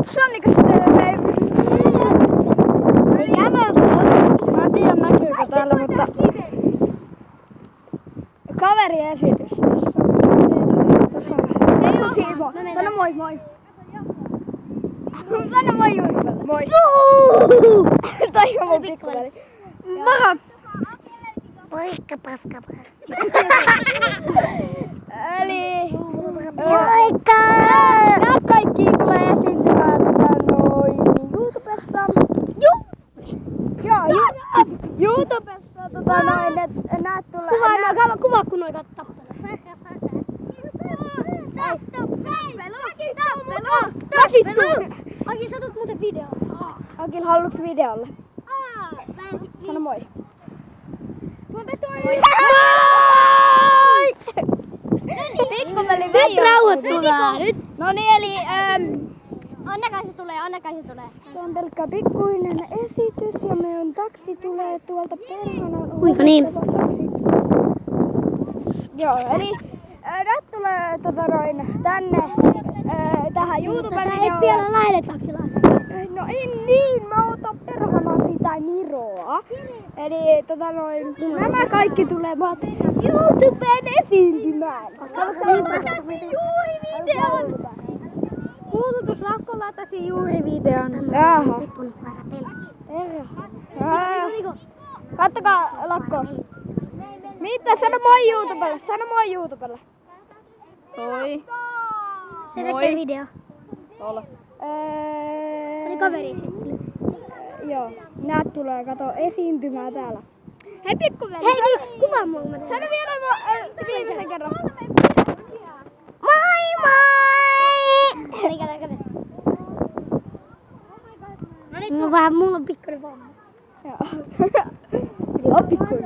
Tossa on niinku ei käveltä. Mä en tiedä näkyykö täällä, mutta kaveriesitys tässä on. Ei oo Siimo. Sano moi moi. Sano moi YouTubelle. Moi. Tai on mun pikkuveli. Maha. Moikka paskapaa. Eli Moikka! nämä kaikki tulee esiintymään YouTubessa. YouTubessa näet tulee. Kuvaa kun noita tappeluja. Tappelu! Aki, sä tulet muuten videolle. Akil, haluatko videolle? Sano moi. Moi! Pikkuveli Nyt rauhat tulee. Nyt. Noniin, eli Annakai se tulee. se on pelkkä pikkuinen esitys ja meidän taksi tulee tuolta perhanan. Kuinka niin? Joo, eli nyt tulee tänne tähän Sä et vielä YouTube-videolle. lähde taksilla. No en niin, mä otan perhana sitä Niroa. Eli nämä kaikki tulevat YouTubeen esiintymään. Juuri videon. Kuulutus Lakko latasi juuri videon. Jaha. Kattokaa Lakko. Mitä? Sano moi YouTubelle. Sano moi YouTubelle. Toi. Se Moi. tekee video. Olla. Oli kaveri sitten. Joo. Näet tulee kato esiintymään täällä. Hei pikkuveli. Hei niin, kuvaa mua. Sano vielä viimeisen kerran. Moi moi! Eli kato. No nyt on vähän, mulla on pikkuinen vamma. Joo. Kyllä on pikkuinen.